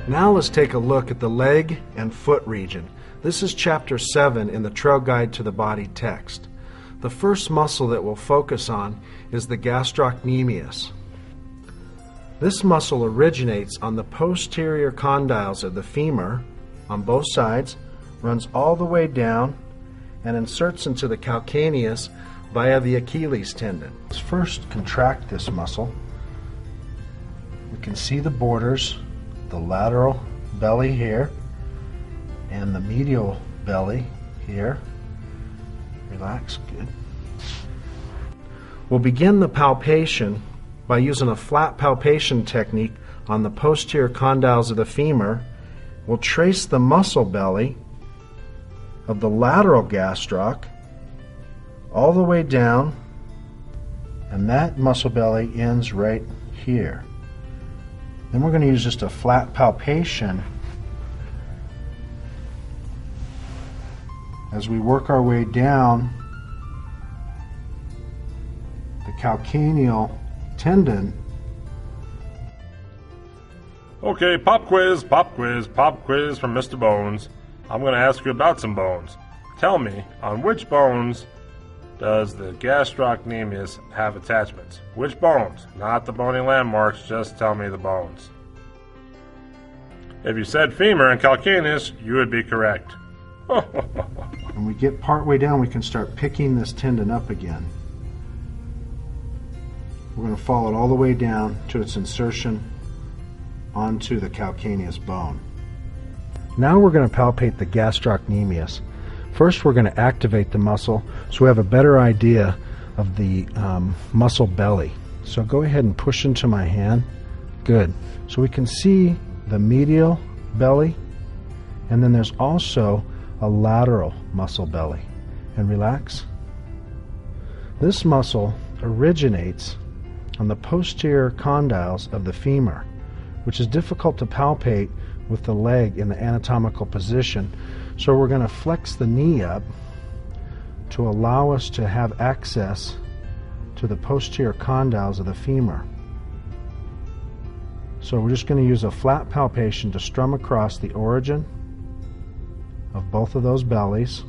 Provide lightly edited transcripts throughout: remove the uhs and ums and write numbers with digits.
Now let's take a look at the leg and foot region. This is Chapter 7 in the Trail Guide to the Body text. The first muscle that we'll focus on is the gastrocnemius. This muscle originates on the posterior condyles of the femur on both sides, runs all the way down, and inserts into the calcaneus via the Achilles tendon. Let's first contract this muscle. We can see the borders, the lateral belly here and the medial belly here. Relax, good. We'll begin the palpation by using a flat palpation technique on the posterior condyles of the femur. We'll trace the muscle belly of the lateral gastroc all the way down, and that muscle belly ends right here. Then we're going to use just a flat palpation as we work our way down the calcaneal tendon. Okay, pop quiz from Mr. Bones. I'm going to ask you about some bones. Tell me, on which bones does the gastrocnemius have attachments? Which bones? Not the bony landmarks, just tell me the bones. If you said femur and calcaneus, you would be correct. When we get part way down, we can start picking this tendon up again. We're going to follow it all the way down to its insertion onto the calcaneus bone. Now we're going to palpate the gastrocnemius. First, we're going to activate the muscle so we have a better idea of the muscle belly. So go ahead and push into my hand. Good. So we can see the medial belly, and then there's also a lateral muscle belly. And relax. This muscle originates on the posterior condyles of the femur, which is difficult to palpate with the leg in the anatomical position. So we're going to flex the knee up to allow us to have access to the posterior condyles of the femur. So we're just going to use a flat palpation to strum across the origin of both of those bellies.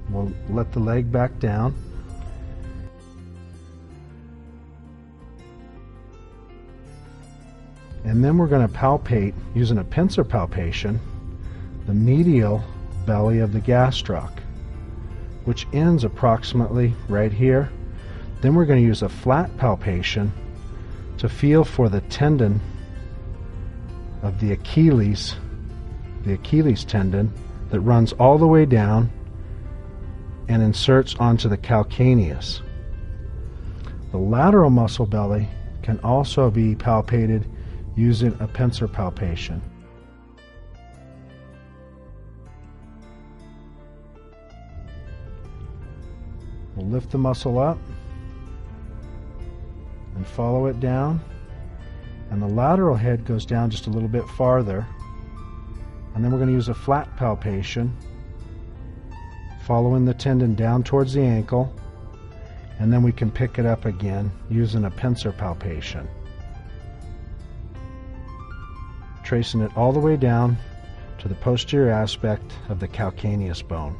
We'll let the leg back down. And then we're going to palpate, using a pincer palpation, the medial belly of the gastroc, which ends approximately right here. Then we're going to use a flat palpation to feel for the tendon of the Achilles tendon that runs all the way down and inserts onto the calcaneus. The lateral muscle belly can also be palpated using a pincer palpation. We'll lift the muscle up and follow it down, and the lateral head goes down just a little bit farther, and then we're going to use a flat palpation following the tendon down towards the ankle, and then we can pick it up again using a pincer palpation, tracing it all the way down to the posterior aspect of the calcaneus bone.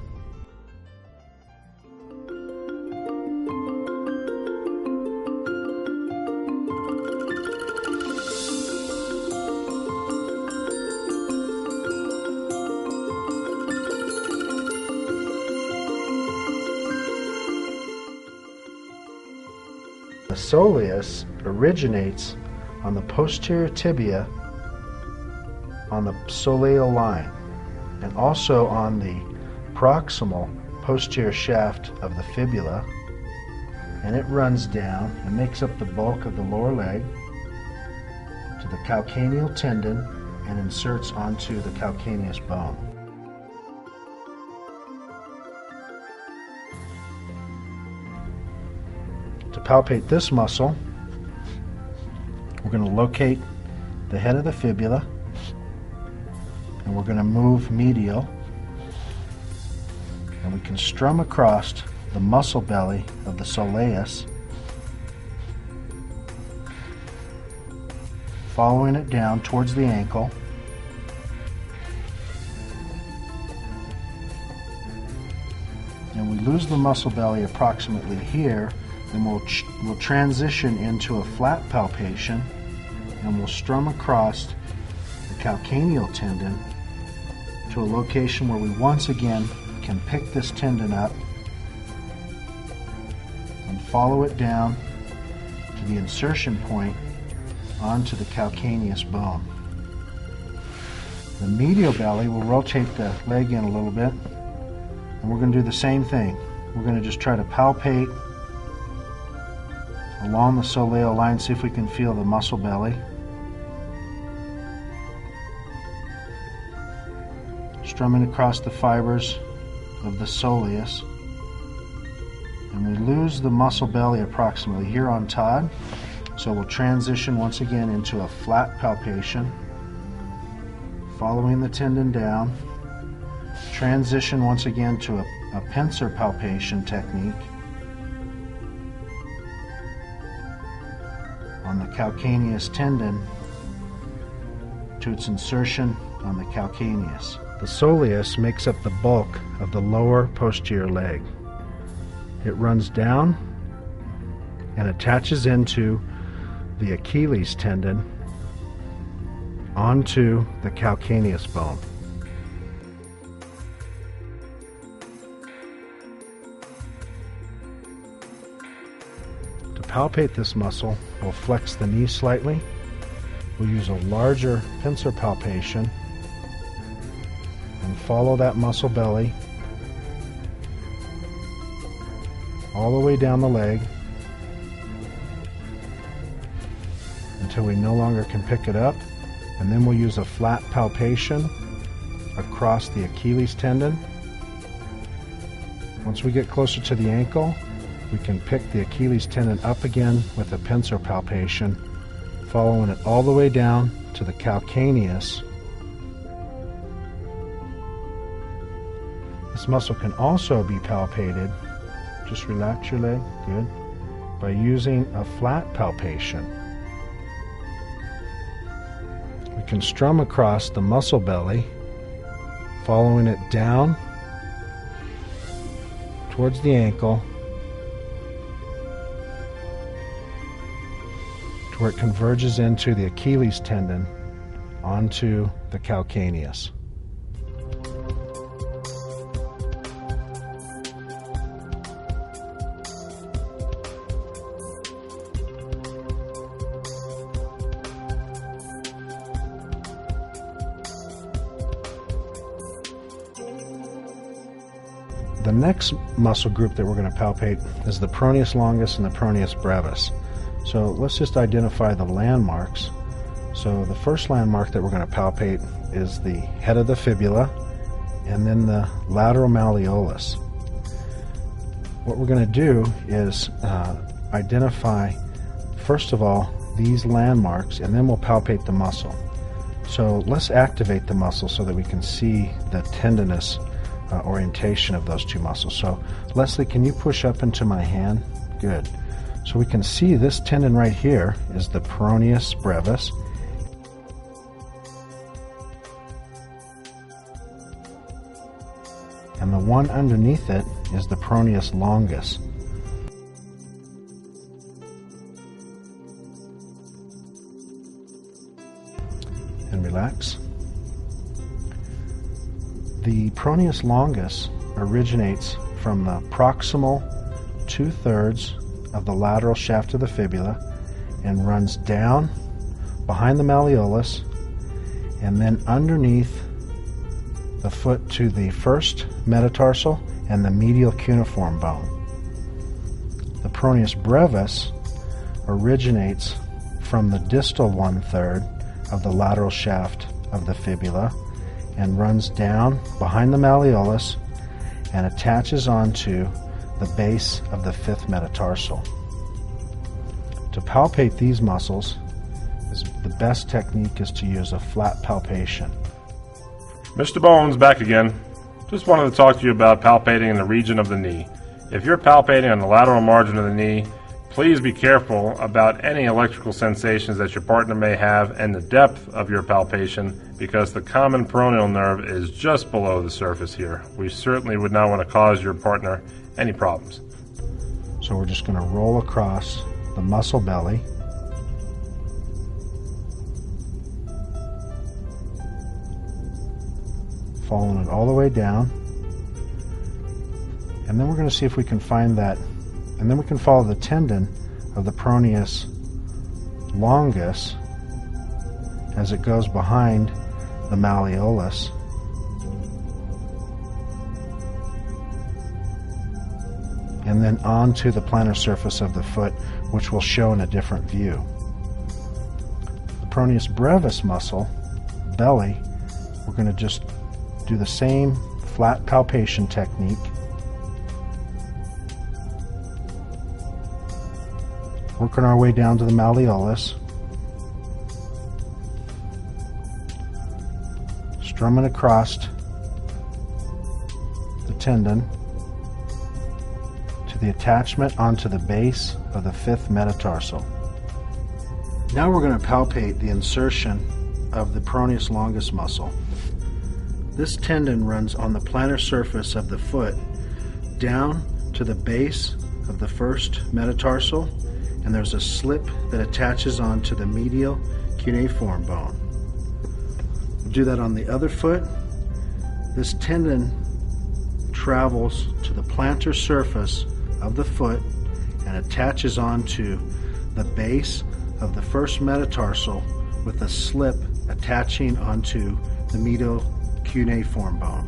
The soleus originates on the posterior tibia on the soleal line, and also on the proximal posterior shaft of the fibula, and it runs down and makes up the bulk of the lower leg to the calcaneal tendon and inserts onto the calcaneus bone. To palpate this muscle, we're going to locate the head of the fibula, and we're going to move medial, and we can strum across the muscle belly of the soleus, following it down towards the ankle, When we lose the muscle belly approximately here, then we'll transition into a flat palpation, and we'll strum across the calcaneal tendon to a location where we once again can pick this tendon up and follow it down to the insertion point onto the calcaneus bone. The medial belly will rotate the leg in a little bit, and we're going to do the same thing. We're going to just try to palpate along the soleal line, see if we can feel the muscle belly. Strumming across the fibers of the soleus. And we lose the muscle belly approximately here on Todd. So we'll transition once again into a flat palpation, following the tendon down. Transition once again to a pincer palpation technique on the calcaneus tendon to its insertion on the calcaneus. The soleus makes up the bulk of the lower posterior leg. It runs down and attaches into the Achilles tendon onto the calcaneus bone. To palpate this muscle, we'll flex the knee slightly. We'll use a larger pincer palpation and follow that muscle belly all the way down the leg until we no longer can pick it up, and then we'll use a flat palpation across the Achilles tendon. Once we get closer to the ankle, we can pick the Achilles tendon up again with a pincer palpation, following it all the way down to the calcaneus. This muscle can also be palpated, just relax your leg, good, by using a flat palpation. We can strum across the muscle belly, following it down towards the ankle to where it converges into the Achilles tendon onto the calcaneus. The next muscle group that we're going to palpate is the peroneus longus and the peroneus brevis. So let's just identify the landmarks. So the first landmark that we're going to palpate is the head of the fibula and then the lateral malleolus. What we're going to do is identify, first of all, these landmarks, and then we'll palpate the muscle. So let's activate the muscle so that we can see the tendinous orientation of those two muscles. So Leslie, can you push up into my hand? Good. So we can see this tendon right here is the peroneus brevis. And the one underneath it is the peroneus longus. And relax. The peroneus longus originates from the proximal 2/3 of the lateral shaft of the fibula and runs down behind the malleolus and then underneath the foot to the first metatarsal and the medial cuneiform bone. The peroneus brevis originates from the distal 1/3 of the lateral shaft of the fibula and runs down behind the malleolus and attaches onto the base of the fifth metatarsal. To palpate these muscles, the best technique is to use a flat palpation. Mr. Bones back again. Just wanted to talk to you about palpating in the region of the knee. If you're palpating on the lateral margin of the knee, please be careful about any electrical sensations that your partner may have and the depth of your palpation, because the common peroneal nerve is just below the surface here. We certainly would not want to cause your partner any problems. So we're just going to roll across the muscle belly. Following it all the way down. And then we're going to see if we can find that, and then we can follow the tendon of the peroneus longus as it goes behind the malleolus. And then onto the plantar surface of the foot, which we'll show in a different view. The peroneus brevis muscle, belly, we're going to just do the same flat palpation technique. Working our way down to the malleolus. Strumming across the tendon to the attachment onto the base of the fifth metatarsal. Now we're going to palpate the insertion of the peroneus longus muscle. This tendon runs on the plantar surface of the foot down to the base of the first metatarsal, and there's a slip that attaches onto the medial cuneiform bone. We'll do that on the other foot. This tendon travels to the plantar surface of the foot and attaches onto the base of the first metatarsal with a slip attaching onto the medial cuneiform bone.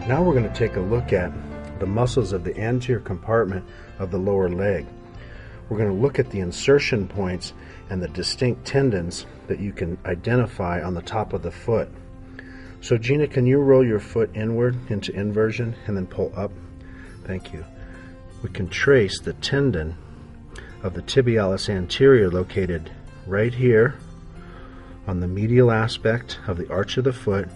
Now we're going to take a look at the muscles of the anterior compartment of the lower leg. We're going to look at the insertion points and the distinct tendons that you can identify on the top of the foot. So Gina, can you roll your foot inward into inversion and then pull up? Thank you. We can trace the tendon of the tibialis anterior located right here on the medial aspect of the arch of the foot,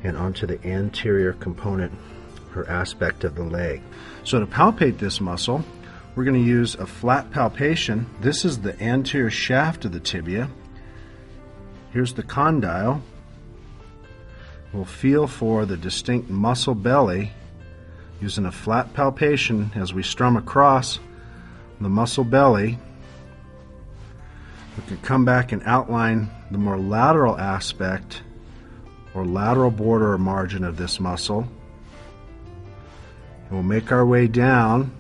and onto the anterior component or aspect of the leg. So to palpate this muscle, we're going to use a flat palpation. This is the anterior shaft of the tibia. Here's the condyle. We'll feel for the distinct muscle belly using a flat palpation as we strum across the muscle belly. We can come back and outline the more lateral aspect or lateral border or margin of this muscle. And we'll make our way down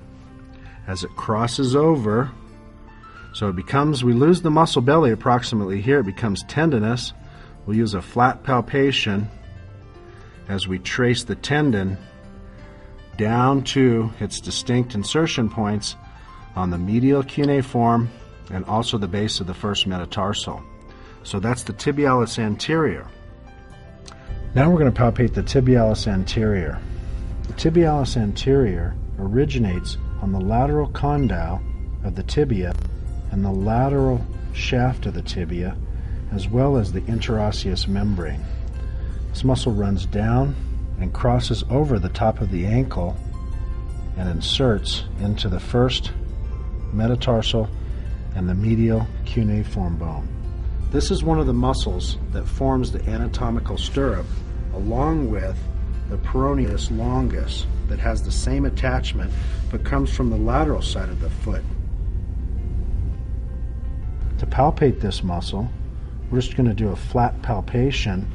as it crosses over. So it becomes, we lose the muscle belly approximately here, it becomes tendinous. We'll use a flat palpation as we trace the tendon down to its distinct insertion points on the medial cuneiform and also the base of the first metatarsal. So that's the tibialis anterior. Now we're going to palpate the tibialis anterior. The tibialis anterior originates on the lateral condyle of the tibia and the lateral shaft of the tibia, as well as the interosseous membrane. This muscle runs down and crosses over the top of the ankle and inserts into the first metatarsal and the medial cuneiform bone. This is one of the muscles that forms the anatomical stirrup, along with the peroneus longus that has the same attachment but comes from the lateral side of the foot. To palpate this muscle, we're just going to do a flat palpation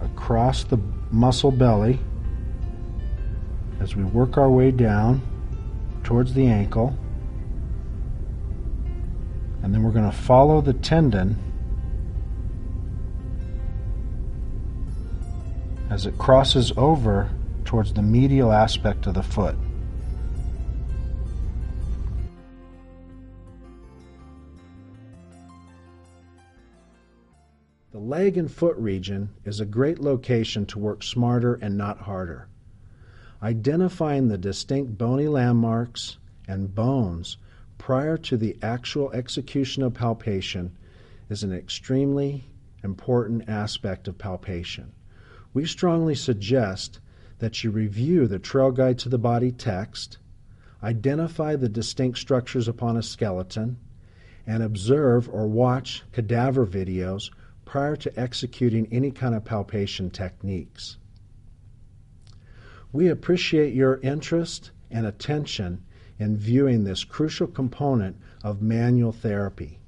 across the muscle belly as we work our way down towards the ankle, and then we're going to follow the tendon as it crosses over towards the medial aspect of the foot. The leg and foot region is a great location to work smarter and not harder. Identifying the distinct bony landmarks and bones prior to the actual execution of palpation is an extremely important aspect of palpation. We strongly suggest that you review the Trail Guide to the Body text, identify the distinct structures upon a skeleton, and observe or watch cadaver videos prior to executing any kind of palpation techniques. We appreciate your interest and attention in viewing this crucial component of manual therapy.